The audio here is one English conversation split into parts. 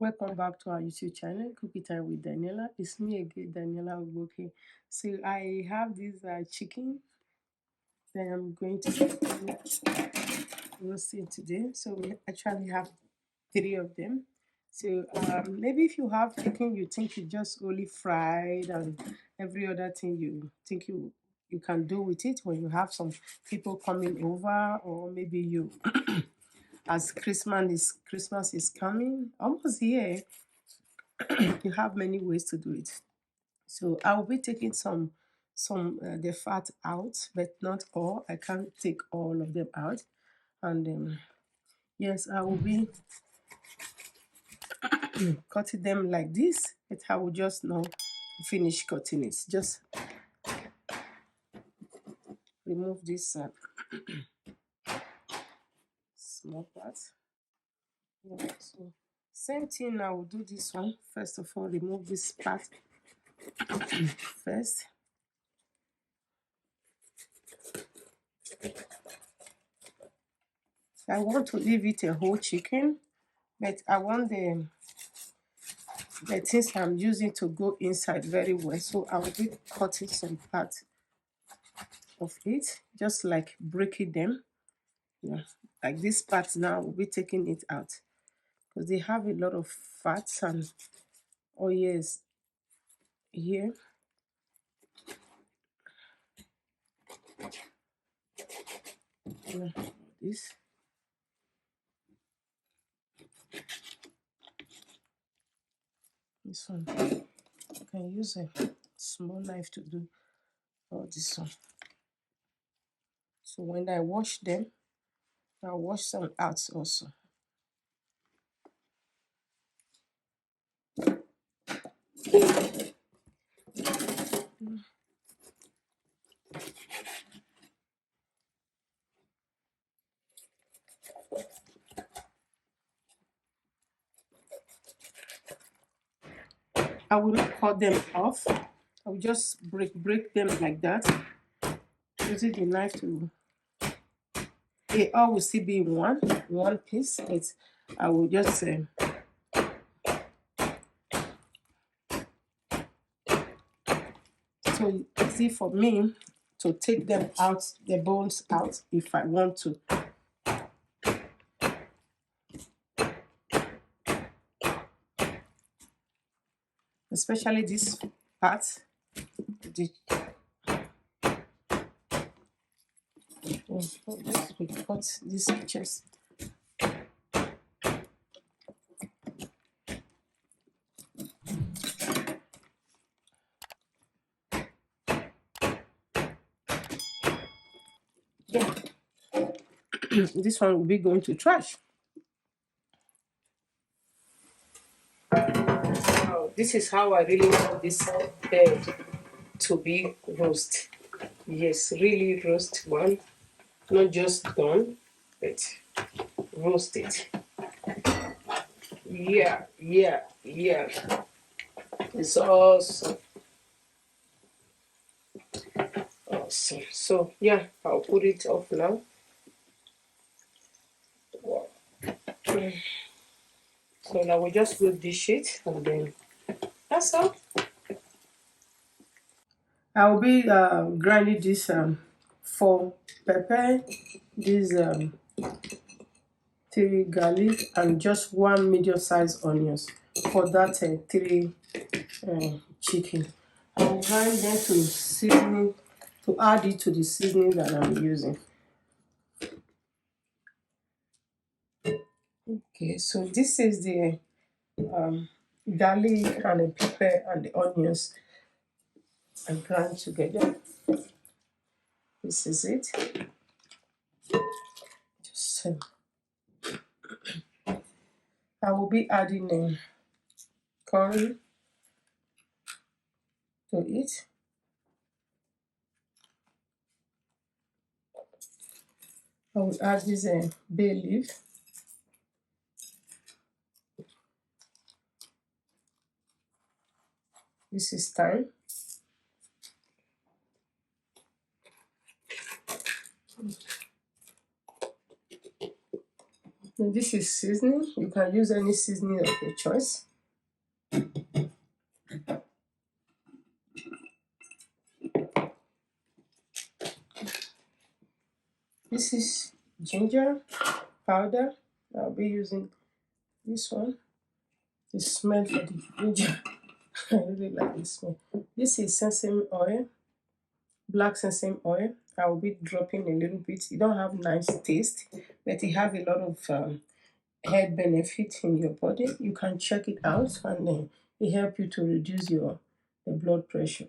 Welcome back to our YouTube channel, Cookie Time with Daniela. It's me again, Daniela Ogboke. So I have this chicken that I'm going to roast it today. So we actually have 3 of them. So maybe if you have chicken you think you just only fried and every other thing you think you can do with it when you have some people coming over, or maybe you as Christmas is coming almost here, you have many ways to do it. So I will be taking some the fat out, but not all. I can't take all of them out. And yes, I will be cutting them like this, but I will just now finish cutting it. Just remove this small part. Yeah, so same thing, I will do this one. First of all, remove this part first. I want to leave it a whole chicken, but I want the things I'm using to go inside very well. So I will be cutting some part of it, just like breaking them. Yeah, like this part now, we'll be taking it out because they have a lot of fats and oils here. Yeah, this one, you can use a small knife to do all this one. So when I wash them, I'll wash some out also. I will not cut them off. I will just break them like that, using the knife to. They all will still be in one piece. I will just so easy for me to take them out, the bones out, if I want to. Especially this part, the we cut this chest. Yeah. This one will be going to trash. Oh, this is how I really want this bird to be roast. Yes, really roast one, not just done, but roast it. Yeah. It's awesome. Awesome. So yeah, I'll put it off now. Wow. So now we just do dish it, and then that's all. I'll be grinding this for pepper, this 3 garlic, and just 1 medium-sized onions for that 3 chicken. I'll grind them to seasoning, to add it to the seasoning that I'm using. Okay, so this is the garlic and the pepper and the onions and grind together. This is it. Just I will be adding curry to it. I will add this bay leaf. This is thyme. And this is seasoning. You can use any seasoning of your choice. This is ginger powder. I'll be using this one. The smell for the ginger. I really like the smell. This is sesame oil, black sesame oil. I will be dropping a little bit. It don't have nice taste, but it have a lot of health benefit in your body. You can check it out, and then it help you to reduce the blood pressure.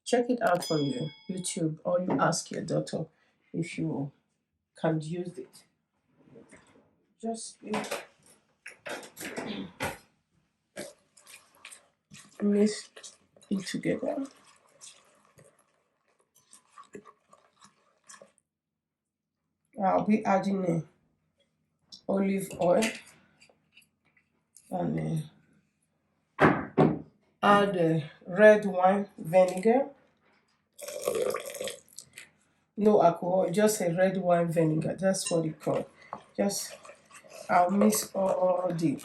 Check it out on your YouTube, or you ask your doctor if you can use it. Just mix it together. I'll be adding olive oil and add red wine vinegar. No alcohol, just a red wine vinegar. That's what it called. Just I'll mix all the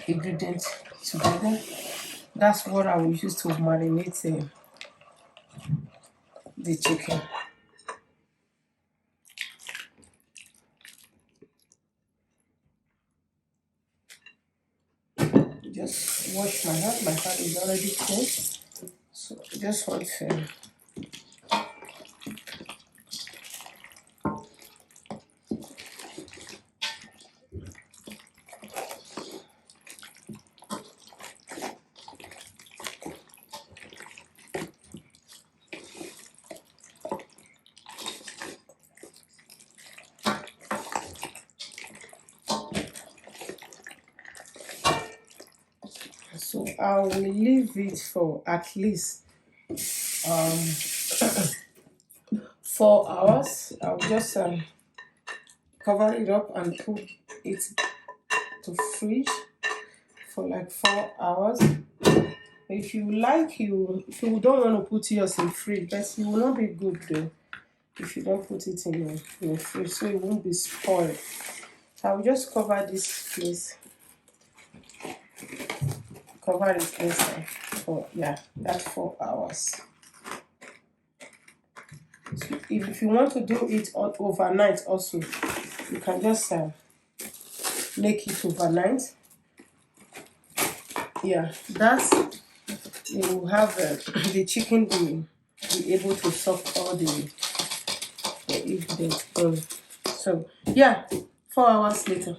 ingredients together. That's what I will use to marinate the chicken. Just wash my hand. My hand is already clean. So just want to so I will leave it for at least 4 hours. I'll just cover it up and put it to fridge for like 4 hours. If you like, if you don't want to put yours in fridge, but it will not be good though if you don't put it in your fridge, so it won't be spoiled. I'll just cover this place. Cover it inside for that's 4 hours. So if you want to do it overnight also, you can just make it overnight. Yeah, that's you will have the chicken will be able to suck all the ingredients. So yeah, 4 hours later.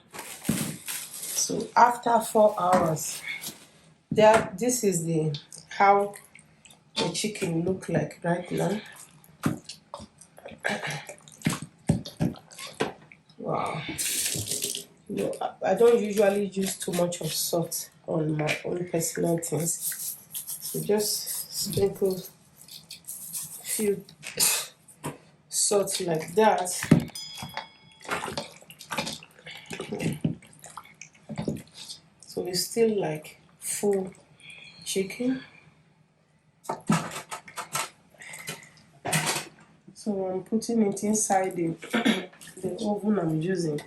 So after 4 hours, this is how the chicken look like right now. Wow. I don't usually use too much of salt on my own personal things. So just sprinkle few salt like that. So it's still like full chicken. So I'm putting it inside the oven I'm using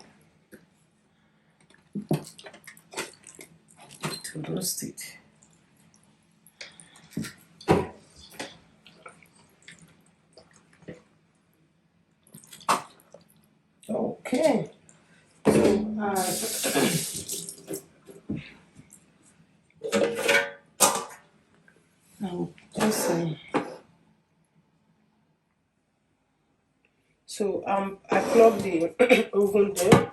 to roast it. Okay. So I plug the oven there.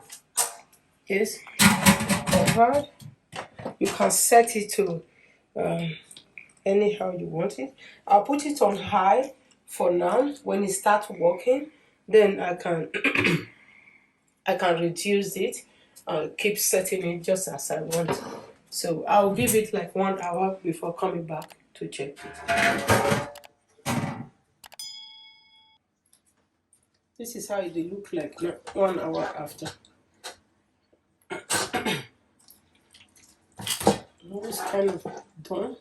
Yes, covered. You can set it to anyhow you want it. I'll put it on high for now. When it starts working, then I can I can reduce it. Keep setting it just as I want. So I'll give it like 1 hour before coming back to check it. This is how it will look like 1 hour after. It's kind of done.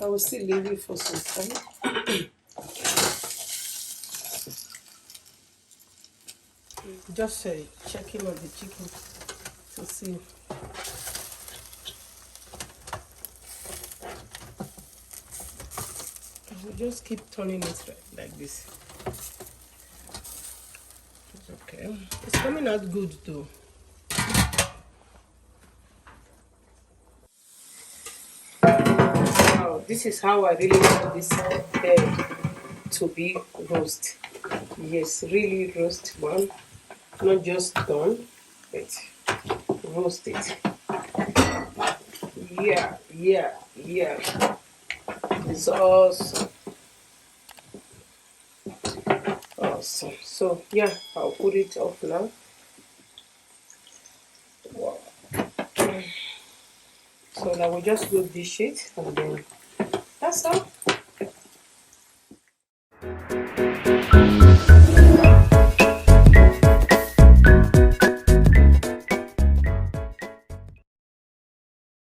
I will still leave it for some time. Just checking on the chicken to see. We just keep turning it like this. It's okay. It's coming out good though. Wow, this is how I really want this to be roast. Yes, really roast one, not just done, but roast it. Yeah, yeah, yeah. It's awesome. Awesome. So yeah, I'll put it off now. Wow. So now we just do this sheet and then that's all.